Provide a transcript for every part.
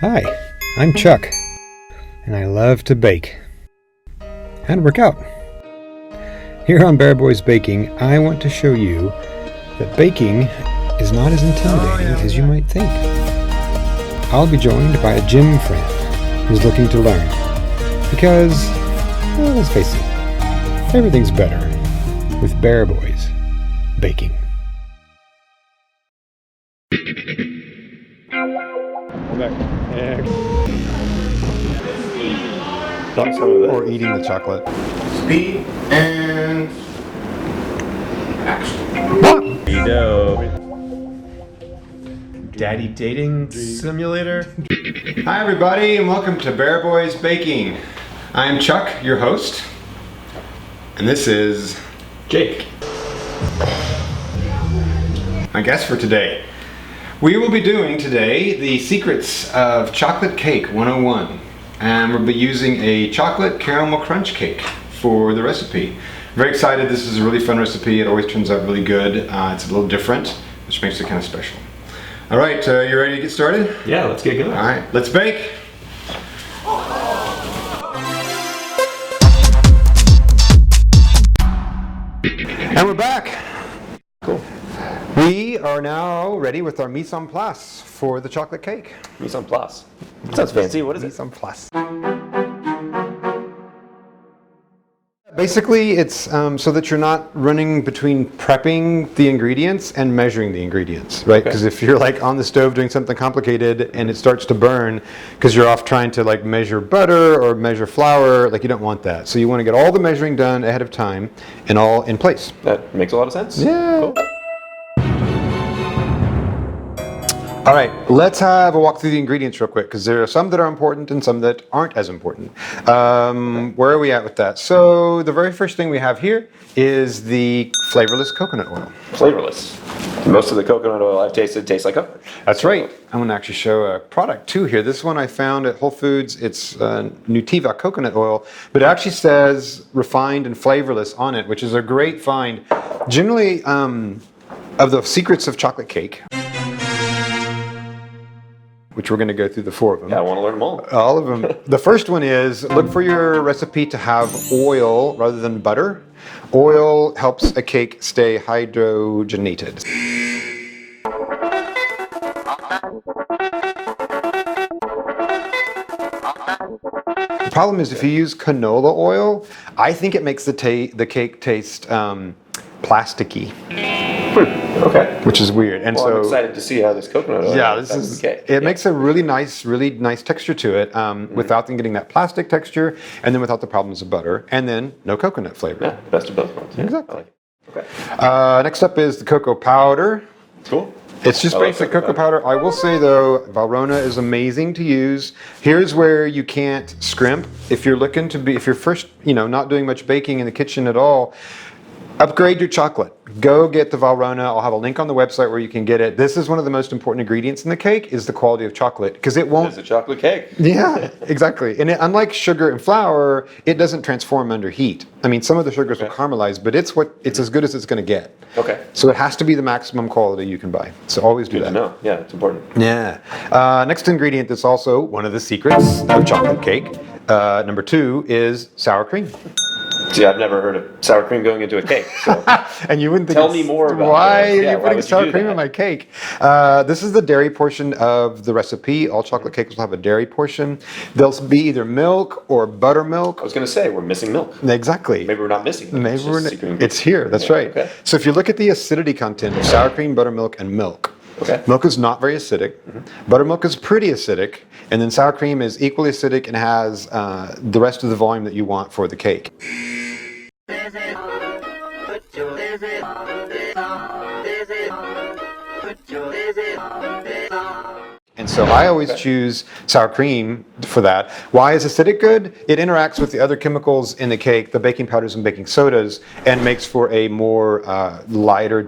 Hi, I'm Chuck, and I love to bake and work out. Here on Bear Boys Baking, I want to show you that baking is not as intimidating as you might think. I'll be joined by a gym friend who's looking to learn, because, well, let's face it, everything's better with Bear Boys Baking. Or eating the chocolate. Speed and action. Daddy dating simulator. Hi everybody and welcome to Bear Boys Baking. I'm Chuck, your host, and this is Jake. my guest for today. We will be doing today the secrets of chocolate cake 101, and we'll be using a chocolate caramel crunch cake for the recipe. Very excited. This is a really fun recipe. It always turns out really good. It's a little different, which makes it kind of special. All right, you ready to get started? Yeah, let's get going. All right, let's bake. And we're back. Cool. We are now ready with our mise en place for the chocolate cake. Mise en place. Sounds fancy. What is it? Mise en place. Basically, it's so that you're not running between prepping the ingredients and measuring the ingredients, right? Because if you're like on the stove doing something complicated and it starts to burn because you're off trying to like measure butter or measure flour, like you don't want that. So you want to get all the measuring done ahead of time and all in place. That makes a lot of sense. Yeah. Cool. All right, let's have a walk through the ingredients real quick because there are some that are important and some that aren't as important. Where are we at with that? So the very first thing we have here is the flavorless coconut oil. Flavorless. Most of the coconut oil I've tasted tastes like coconut. That's right. I'm going to actually show a product too here. This one I found at Whole Foods. It's Nutiva coconut oil, but it actually says refined and flavorless on it, which is a great find. Generally, of the secrets of chocolate cake, which we're going to go through the four of them. Yeah, I want to learn them all. All of them. The first one is look for your recipe to have oil rather than butter. Oil helps a cake stay hydrogenated. The problem is if you use canola oil, I think it makes the cake taste plasticky. Okay. Which is weird. And Well, so I'm excited to see how this coconut oil yeah, this affects is the cake. it makes a really nice texture to it without them getting that plastic texture and then without the problems of butter and then no coconut flavor. Yeah, best of both worlds. Yeah, Exactly. I like it. Okay. Next up is the cocoa powder. Cool. It's just I like basic cocoa cocoa powder. I will say though, Valrhona is amazing to use. Here's where you can't scrimp. If you're first, not doing much baking in the kitchen at all, upgrade your chocolate. Go get the Valrhona. I'll have a link on the website where you can get it. This is one of the most important ingredients in the cake is the quality of chocolate because it won't. It's a chocolate cake. Yeah, exactly. And unlike sugar and flour, it doesn't transform under heat. I mean, some of the sugars will caramelize, but it's as good as it's going to get. Okay. So it has to be the maximum quality you can buy. So always do Good that. to know. Yeah, it's important. Yeah. Next ingredient that's also one of the secrets of chocolate cake. Number 2 is sour cream. See, I've never heard of sour cream going into a cake. So And you wouldn't think Tell me more about why that. are Yeah, you why putting would you sour do cream that? in my cake? This is the dairy portion of the recipe. All chocolate cakes will have a dairy portion. There'll be either milk or buttermilk. I was going to say, we're missing milk. Exactly. Maybe we're not missing milk. Maybe It's just secret ingredient. it's here. That's Yeah, right. okay. So if you look at the acidity content of sour cream, buttermilk, and milk. Okay. Milk is not very acidic. Buttermilk is pretty acidic, and then sour cream is equally acidic and has the rest of the volume that you want for the cake. And so I always choose sour cream for that. Why is acidic good? It interacts with the other chemicals in the cake, the baking powders and baking sodas, and makes for a more lighter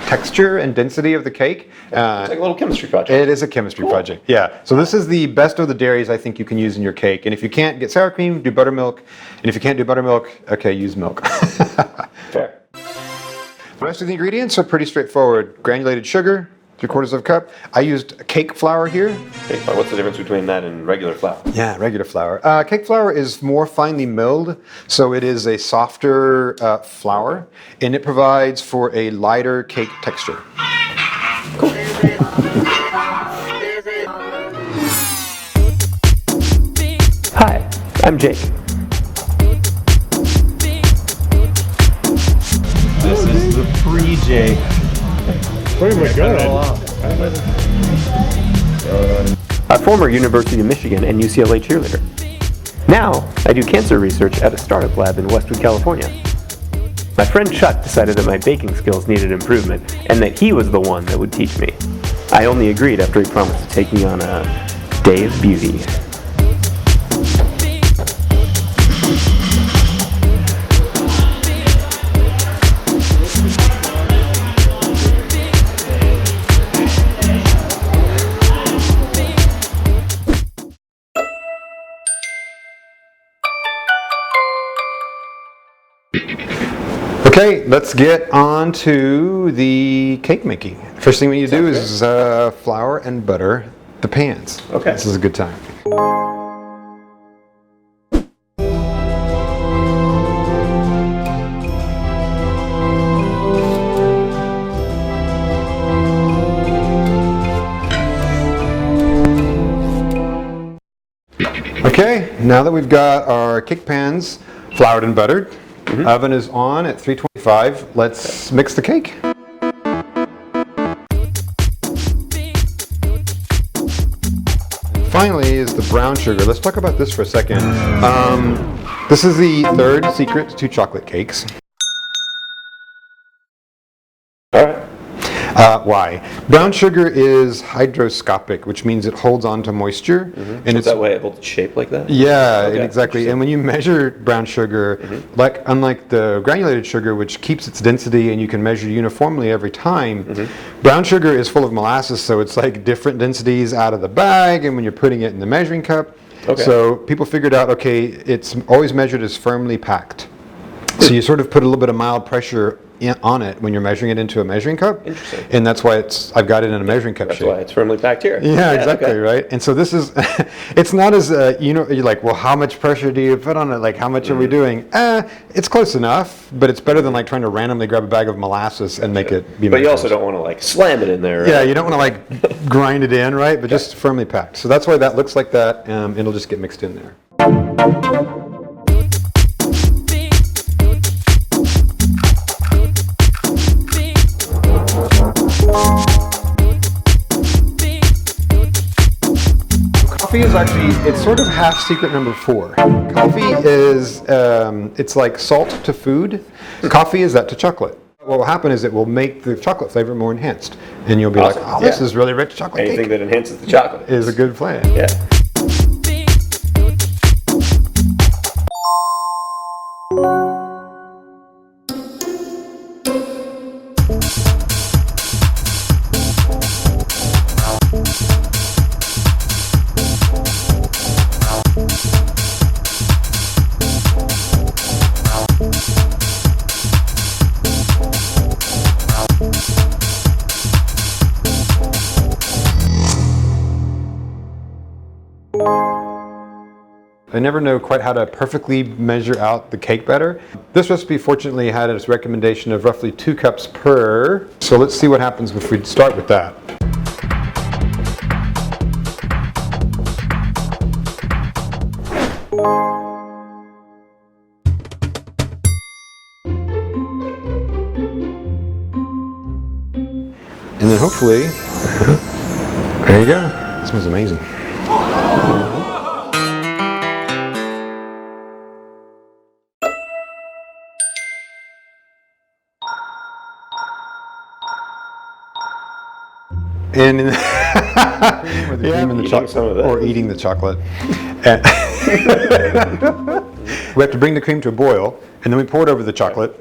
texture and density of the cake. It's like a little chemistry project. It is a chemistry project, yeah. So this is the best of the dairies I think you can use in your cake. And if you can't get sour cream, do buttermilk. And if you can't do buttermilk, okay, use milk. Fair. The rest of the ingredients are pretty straightforward. Granulated sugar, 3/4 of a cup. I used cake flour here. Cake flour. What's the difference between that and regular flour? Yeah, regular flour. Cake flour is more finely milled, so it is a softer flour, and it provides for a lighter cake texture. Hi, I'm Jake. This is the pre-Jake. Oh my god. A former University of Michigan and UCLA cheerleader. Now, I do cancer research at a startup lab in Westwood, California. My friend Chuck decided that my baking skills needed improvement and that he was the one that would teach me. I only agreed after he promised to take me on a day of beauty. Okay, let's get on to the cake making. First thing we need to do is flour and butter the pans. Okay. This is a good time. Okay, now that we've got our cake pans floured and buttered, oven is on at 325. Let's mix the cake. Finally is the brown sugar. Let's talk about this for a second. This is the third secret to chocolate cakes. All right. Why? Brown sugar is hygroscopic, which means it holds on to moisture, and Is that why it holds shape like that? yeah, Okay, exactly. And when you measure brown sugar, unlike the granulated sugar, which keeps its density and you can measure uniformly every time, brown sugar is full of molasses, so it's like different densities out of the bag, and when you're putting it in the measuring cup. Okay. So people figured out, okay, it's always measured as firmly packed. So you sort of put a little bit of mild pressure on it when you're measuring it into a measuring cup. Interesting. And that's why I've got it in a measuring cup That's shape. why it's firmly packed here. Yeah, exactly, okay. right? And so this is, it's not as, you're like, well, how much pressure do you put on it? Like, how much are we doing? It's close enough, but it's better than like trying to randomly grab a bag of molasses and make it be But you made also close. don't want to like slam it in there. Right? Yeah, you don't want to like grind it in, right? But just firmly packed. So that's why that looks like that. It'll just get mixed in there. Coffee is actually, it's sort of half secret number 4. Coffee is, it's like salt to food. Coffee is that to chocolate. What will happen is it will make the chocolate flavor more enhanced. And you'll be Awesome. like, oh, this Yeah. is really rich chocolate Anything cake. that enhances the chocolate Is a good plan. Yeah. I never know quite how to perfectly measure out the cake batter. This recipe fortunately had its recommendation of roughly 2 cups per. So let's see what happens if we start with that. And then hopefully, there you go. It smells amazing. And in Eating some of that. or eating the chocolate. We have to bring the cream to a boil, and then we pour it over the chocolate,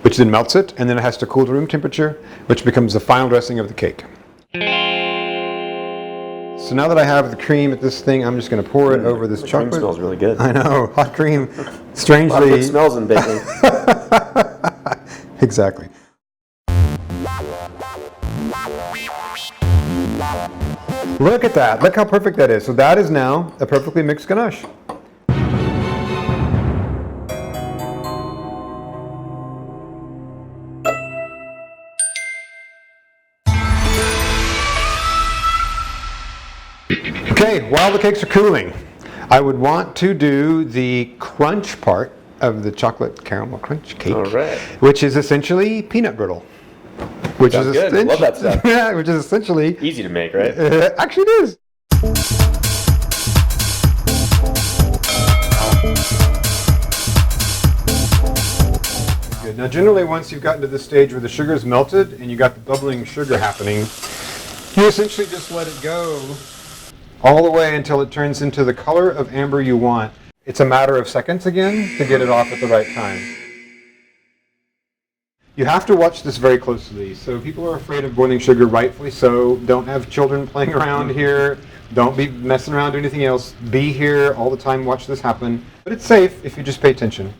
which then melts it, and then it has to cool to room temperature, which becomes the final dressing of the cake. So now that I have the cream at this thing, I'm just going to pour it over this The chocolate. cream smells really good. I know, hot cream. A lot of Strangely, good smells in baking. exactly. Look at that. Look how perfect that is. So that is now a perfectly mixed ganache. Okay, while the cakes are cooling, I would want to do the crunch part of the chocolate caramel crunch cake, All right. which is essentially peanut brittle. Which Sounds good. Love that stuff. Yeah, which is essentially Easy to make, right? actually it is. Good. Now generally once you've gotten to the stage where the sugar's melted and you got the bubbling sugar happening, you essentially just let it go all the way until it turns into the color of amber you want. It's a matter of seconds again to get it off at the right time. You have to watch this very closely. So people are afraid of boiling sugar, rightfully so. Don't have children playing around here. Don't be messing around doing anything else. Be here all the time, watch this happen. But it's safe if you just pay attention.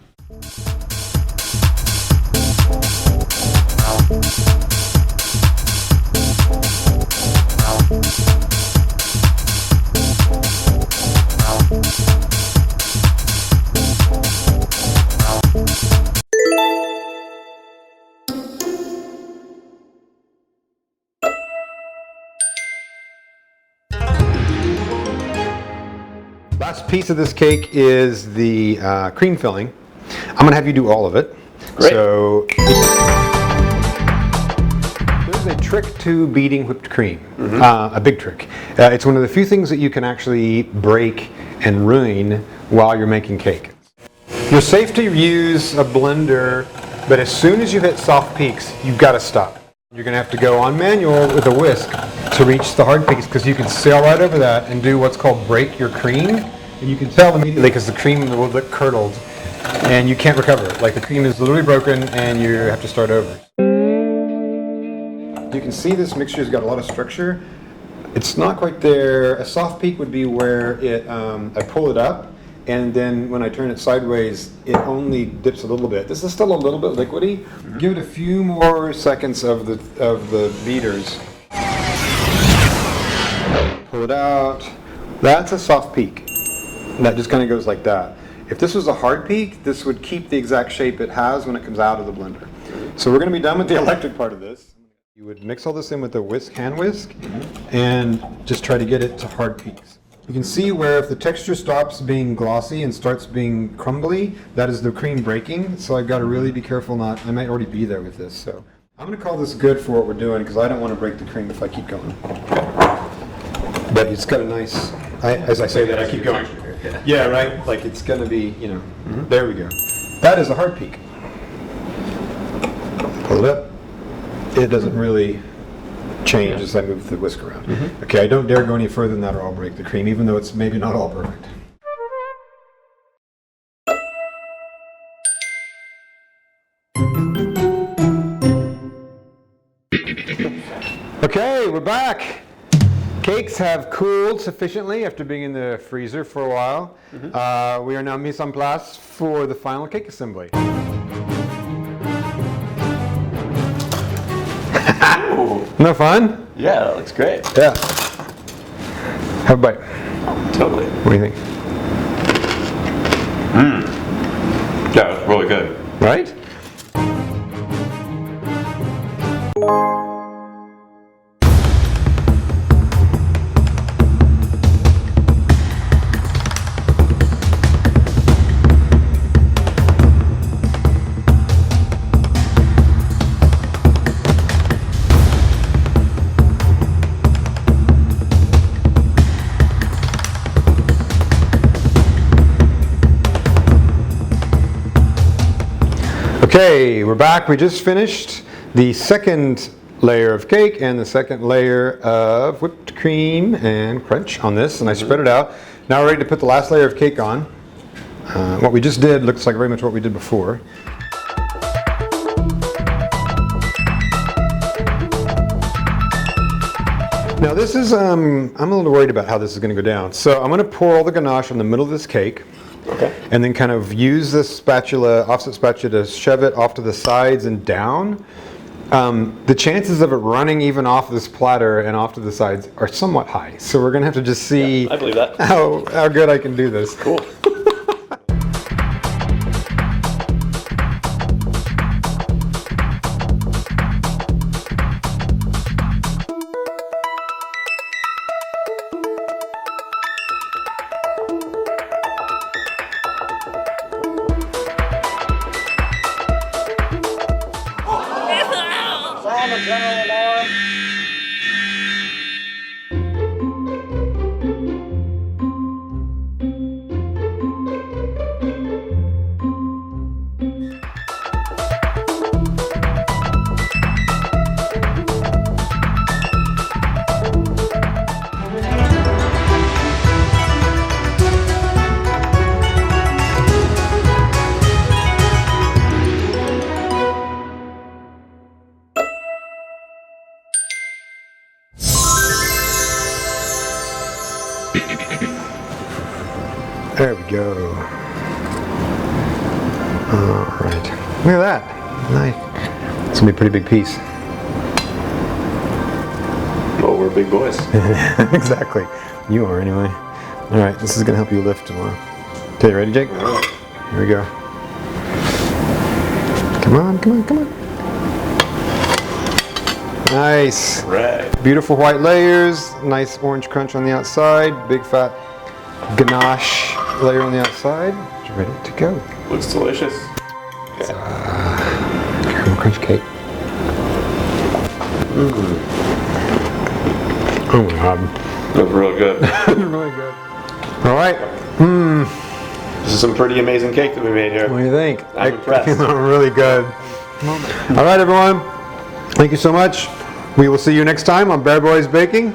Last piece of this cake is the cream filling. I'm going to have you do all of it. Great. So there's a trick to beating whipped cream, a big trick. It's one of the few things that you can actually break and ruin while you're making cake. You're safe to use a blender, but as soon as you hit soft peaks, you've got to stop. You're going to have to go on manual with a whisk to reach the hard peaks because you can sail right over that and do what's called break your cream. And you can tell immediately because the cream will look curdled and you can't recover it. Like the cream is literally broken and you have to start over. You can see this mixture's got a lot of structure. It's not quite there. A soft peak would be where I pull it up and then when I turn it sideways, it only dips a little bit. This is still a little bit liquidy. Give it a few more seconds of the beaters. Pull it out. That's a soft peak. And that just kind of goes like that. If this was a hard peak, this would keep the exact shape it has when it comes out of the blender. So we're going to be done with the electric part of this. You would mix all this in with a hand whisk, and just try to get it to hard peaks. You can see where if the texture stops being glossy and starts being crumbly, that is the cream breaking. So I've got to really be careful not, I might already be there with this. So I'm going to call this good for what we're doing because I don't want to break the cream if I keep going. But it's got a nice, as I say that, I keep going. Yeah, right? Like it's going to be, there we go. That is a hard peak. Pull it up. It doesn't really change as I move the whisk around. Okay, I don't dare go any further than that or I'll break the cream, even though it's maybe not all perfect. Okay, we're back. Cakes have cooled sufficiently after being in the freezer for a while. We are now mise en place for the final cake assembly. Isn't that fun? Yeah, that looks great. Yeah. Have a bite. Totally. What do you think? Yeah, it's really good. Right? Okay, we're back. We just finished the second layer of cake and the second layer of whipped cream and crunch on this, and I spread it out. Now we're ready to put the last layer of cake on. What we just did looks like very much what we did before. Now this is, I'm a little worried about how this is going to go down. So I'm going to pour all the ganache on the middle of this cake. Okay. And then kind of use this spatula, offset spatula, to shove it off to the sides and down. the chances of it running even off this platter and off to the sides are somewhat high. So we're gonna have to just see I believe that. how good I can do this. Cool. There we go. All right. Look at that. Nice. It's gonna be a pretty big piece. Well, we're big boys. Exactly. You are anyway. All right. This is gonna help you lift tomorrow. Okay, you ready, Jake? Here we go. Come on, come on, come on. Nice. Right. Beautiful white layers. Nice orange crunch on the outside. Big fat ganache layer on the outside. It's ready to go. Looks delicious. Caramel crunch cake. Oh my god. Looks real good. Really good. All right. This is some pretty amazing cake that we made here. What do you think? I'm impressed. Really good. All right, everyone. Thank you so much. We will see you next time on Bear Boys Baking.